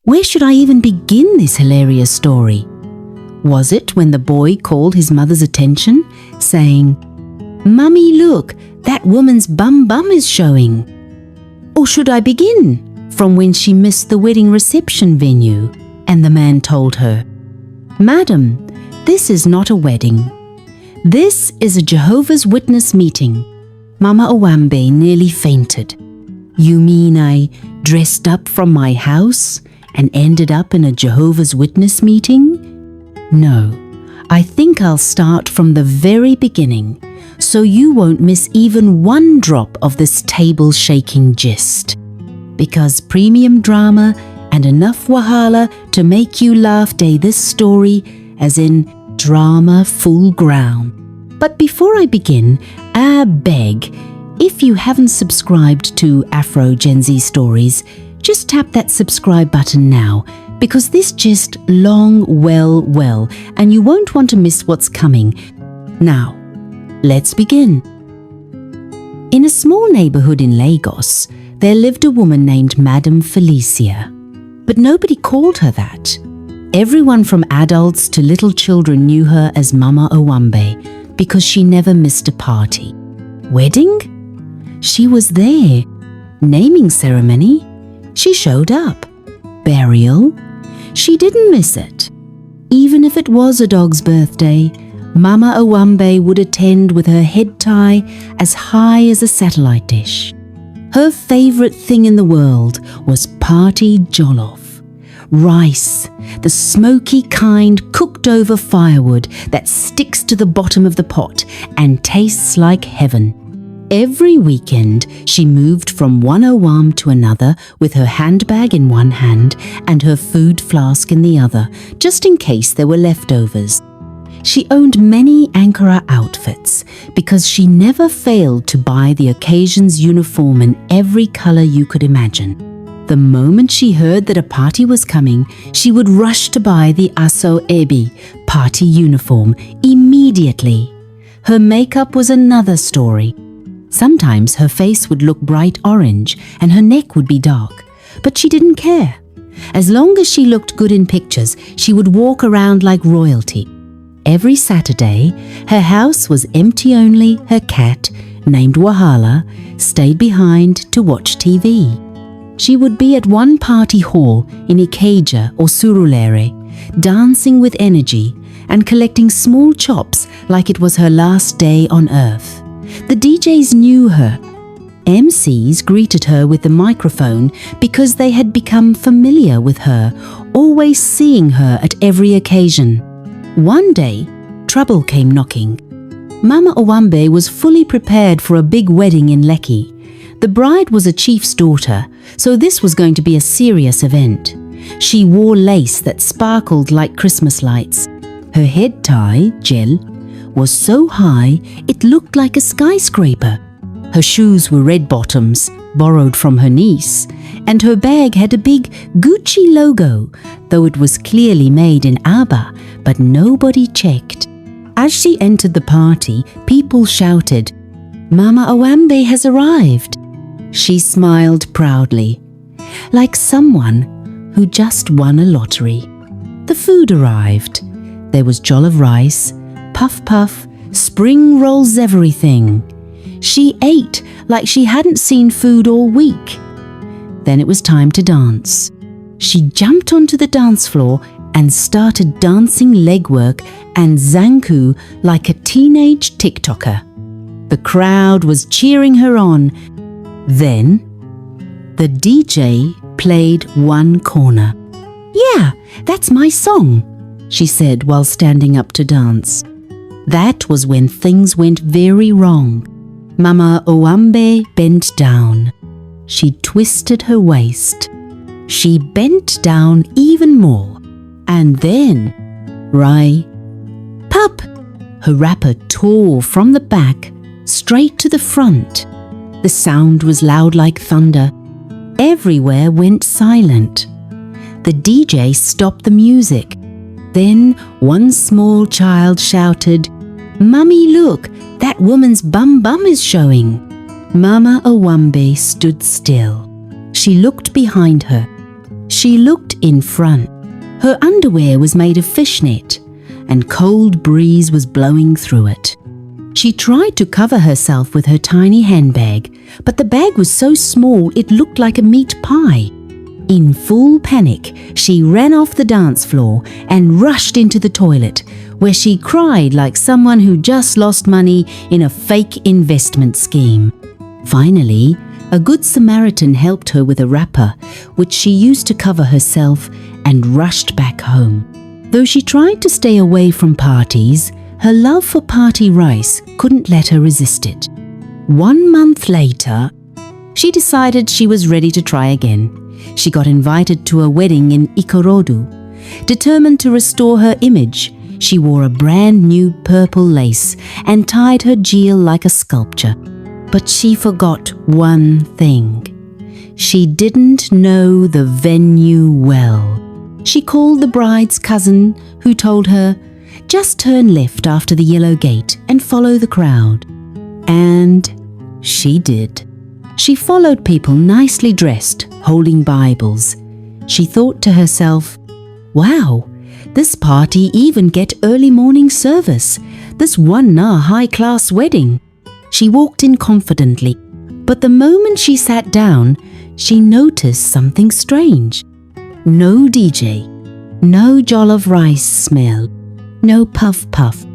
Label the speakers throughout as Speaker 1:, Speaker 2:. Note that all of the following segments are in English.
Speaker 1: Where should I even begin this hilarious story? Was it when the boy called his mother's attention, saying, "Mummy, look, that woman's bum is showing"? Or should I begin from when she missed the wedding reception venue and the man told her, "Madam, this is not a wedding. This is a Jehovah's Witness meeting"? Mama Owambe nearly fainted. "You mean I dressed up from my house and ended up in a Jehovah's Witness meeting? No, I think I'll start from the very beginning, so you won't miss even one drop of this table-shaking gist. Because premium drama and enough wahala to make you laugh day this story, as in drama full ground. But before I begin, I beg, if you haven't subscribed to Afro Gen Z Stories, just tap that subscribe button now, because this gist long well, and you won't want to miss what's coming. Now, let's begin. In a small neighborhood in Lagos, there lived a woman named Madam Felicia. But nobody called her that. Everyone from adults to little children knew her as Mama Owambe because she never missed a party. Wedding? She was there. Naming ceremony? She showed up. Burial? She didn't miss it. Even if it was a dog's birthday, Mama Owambe would attend with her head tie as high as a satellite dish. Her favorite thing in the world was party jollof. Rice, the smoky kind cooked over firewood that sticks to the bottom of the pot and tastes like heaven. Every weekend, she moved from one Owam to another with her handbag in one hand and her food flask in the other, just in case there were leftovers. She owned many Ankara outfits because she never failed to buy the occasion's uniform in every color you could imagine. The moment she heard that a party was coming, she would rush to buy the Aso Ebi party uniform immediately. Her makeup was another story. Sometimes her face would look bright orange and her neck would be dark, but she didn't care. As long as she looked good in pictures, she would walk around like royalty. Every Saturday, her house was empty only her cat, named Wahala, stayed behind to watch TV. She would be at one party hall in Ikeja or Surulere, dancing with energy and collecting small chops like it was her last day on earth. The DJs knew her. MCs greeted her with the microphone because they had become familiar with her, always seeing her at every occasion. One day, trouble came knocking. Mama Owambe was fully prepared for a big wedding in Lekki. The bride was a chief's daughter, so this was going to be a serious event. She wore lace that sparkled like Christmas lights. Her head tie, gel, was so high it looked like a skyscraper. Her shoes were red bottoms, borrowed from her niece, and her bag had a big Gucci logo, though it was clearly made in Aba, but nobody checked. As she entered the party, people shouted, "Mama Owambe has arrived." She smiled proudly, like someone who just won a lottery. The food arrived. There was jollof rice, puff, spring rolls, everything. She ate like she hadn't seen food all week. Then it was time to dance. She jumped onto the dance floor and started dancing legwork and zanku like a teenage TikToker. The crowd was cheering her on. Then, the DJ played one corner. "Yeah, that's my song," she said while standing up to dance. That was when things went very wrong. Mama Owambe bent down. She twisted her waist. She bent down even more. And then, Rai, Pup! Her wrapper tore from the back straight to the front. The sound was loud like thunder. Everywhere went silent. The DJ stopped the music. Then one small child shouted, "Mummy, look, that woman's bum is showing." Mama Owambe stood still. She looked behind her. She looked in front. Her underwear was made of fishnet, and cold breeze was blowing through it. She tried to cover herself with her tiny handbag, but the bag was so small it looked like a meat pie. In full panic, she ran off the dance floor and rushed into the toilet, where she cried like someone who just lost money in a fake investment scheme. Finally, a good Samaritan helped her with a wrapper, which she used to cover herself, and rushed back home. Though she tried to stay away from parties, her love for party rice couldn't let her resist it. 1 month later, she decided she was ready to try again. She got invited to a wedding in Ikorodu. Determined to restore her image, she wore a brand new purple lace and tied her jewel like a sculpture. But she forgot one thing. She didn't know the venue well. She called the bride's cousin, who told her, "Just turn left after the yellow gate and follow the crowd." And she did. She followed people nicely dressed, holding Bibles. She thought to herself, "Wow, this party even get early morning service. This one high-class wedding." She walked in confidently, but the moment she sat down, she noticed something strange. No DJ, no jollof rice smell, no puff-puff,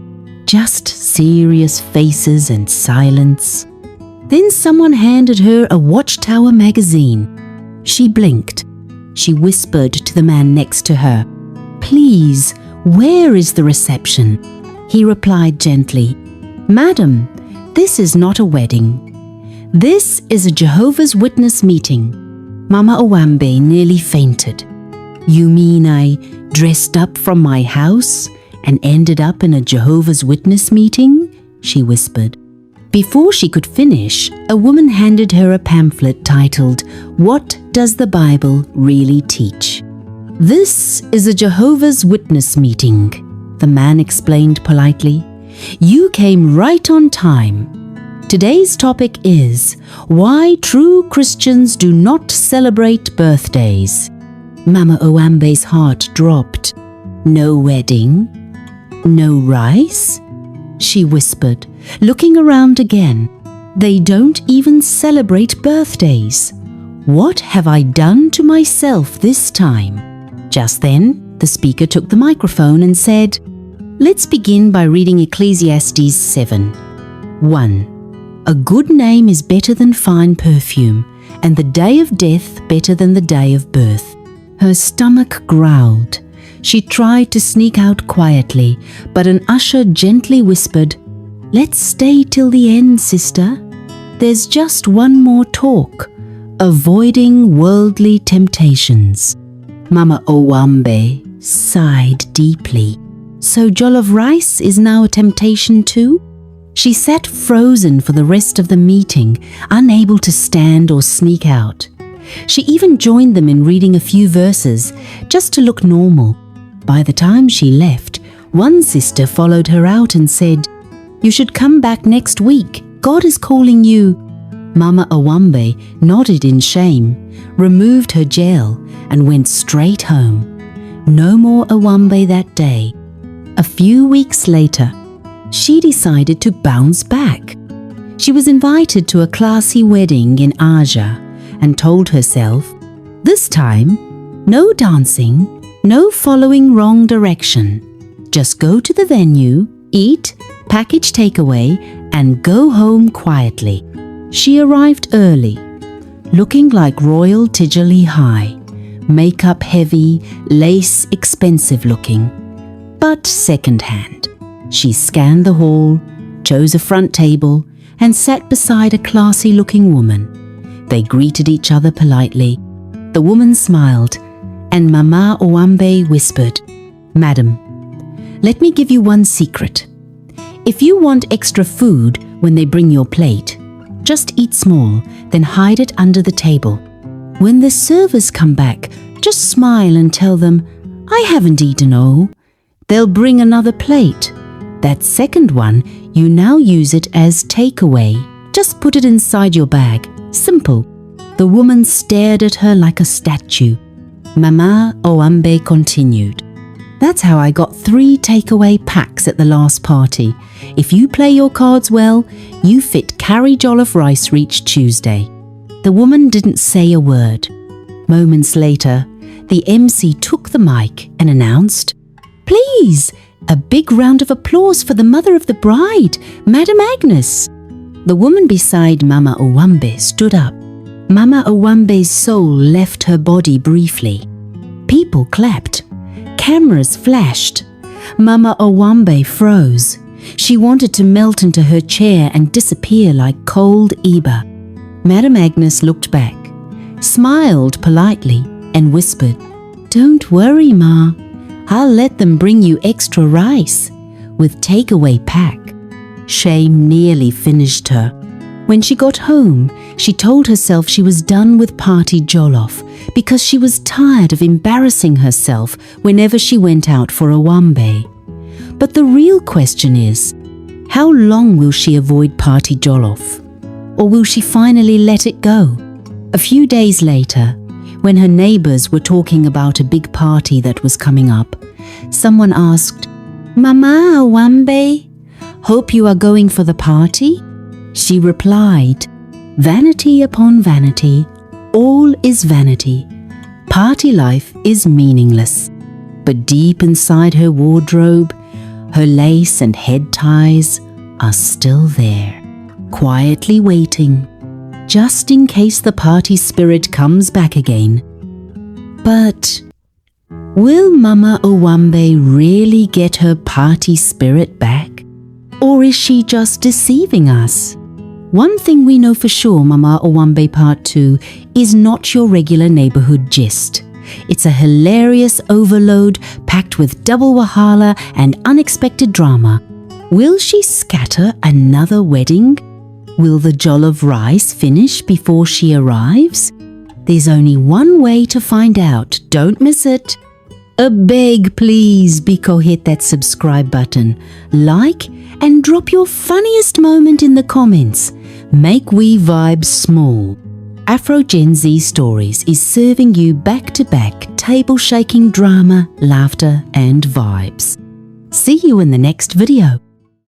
Speaker 1: just serious faces and silence. Then someone handed her a Watchtower magazine. She blinked. She whispered to the man next to her, "Please, where is the reception?" He replied gently, "Madam, this is not a wedding. This is a Jehovah's Witness meeting." Mama Owambe nearly fainted. "You mean I dressed up from my house and ended up in a Jehovah's Witness meeting?" she whispered. Before she could finish, a woman handed her a pamphlet titled, "What Does the Bible Really Teach?" "This is a Jehovah's Witness meeting," the man explained politely. "You came right on time. Today's topic is why true Christians do not celebrate birthdays." Mama Owambe's heart dropped. "No wedding? No rice?" she whispered, looking around again. "They don't even celebrate birthdays. What have I done to myself this time?" Just then, the speaker took the microphone and said, "Let's begin by reading Ecclesiastes 7. 1. A good name is better than fine perfume, and the day of death better than the day of birth." Her stomach growled. She tried to sneak out quietly, but an usher gently whispered, "Let's stay till the end, sister. There's just one more talk. Avoiding worldly temptations." Mama Owambe sighed deeply. So jollof rice is now a temptation too? She sat frozen for the rest of the meeting, unable to stand or sneak out. She even joined them in reading a few verses, just to look normal. By the time she left, one sister followed her out and said, "You should come back next week. God is calling you." Mama Owambe nodded in shame, removed her gel, and went straight home. No more Owambe that day. A few weeks later, she decided to bounce back. She was invited to a classy wedding in Aja and told herself, this time, no dancing, no following wrong direction. Just go to the venue, eat, package takeaway, and go home quietly. She arrived early, looking like Royal Tijoli High, makeup heavy, lace expensive looking, but second-hand. She scanned the hall, chose a front table, and sat beside a classy-looking woman. They greeted each other politely. The woman smiled, and Mama Owambe whispered, "Madam, let me give you one secret. If you want extra food when they bring your plate, just eat small, then hide it under the table. When the servers come back, just smile and tell them, 'I haven't eaten all.' They'll bring another plate. That second one, you now use it as takeaway. Just put it inside your bag. Simple." The woman stared at her like a statue. Mama Owambe continued. That's how I got 3 takeaway packs at the last party. If you play your cards well, you fit carry jollof rice reach Tuesday. The woman didn't say a word. Moments later, the MC took the mic and announced, "Please, a big round of applause for the mother of the bride, Madam Agnes." The woman beside Mama Owambe stood up. Mama Owambe's soul left her body briefly. People clapped. Cameras flashed. Mama Owambe froze. She wanted to melt into her chair and disappear like cold Eba. Madam Agnes looked back, smiled politely, and whispered, "Don't worry, Ma. I'll let them bring you extra rice with takeaway pack." Shame nearly finished her. When she got home, she told herself she was done with party jollof because she was tired of embarrassing herself whenever she went out for Owambe. But the real question is, how long will she avoid party jollof? Or will she finally let it go? A few days later, when her neighbors were talking about a big party that was coming up, someone asked, "Mama Owambe, hope you are going for the party?" She replied, "Vanity upon vanity, all is vanity. Party life is meaningless." But deep inside her wardrobe, her lace and head ties are still there, quietly waiting, just in case the party spirit comes back again. But will Mama Owambe really get her party spirit back? Or is she just deceiving us? One thing we know for sure, Mama Owambe Part 2 is not your regular neighborhood gist. It's a hilarious overload packed with double wahala and unexpected drama. Will she scatter another wedding? Will the jollof rice finish before she arrives? There's only one way to find out. Don't miss it. A beg, please, Biko, hit that subscribe button, like, and drop your funniest moment in the comments. Make we vibe small. Afro Gen Z Stories is serving you back-to-back table-shaking drama, laughter, and vibes. See you in the next video.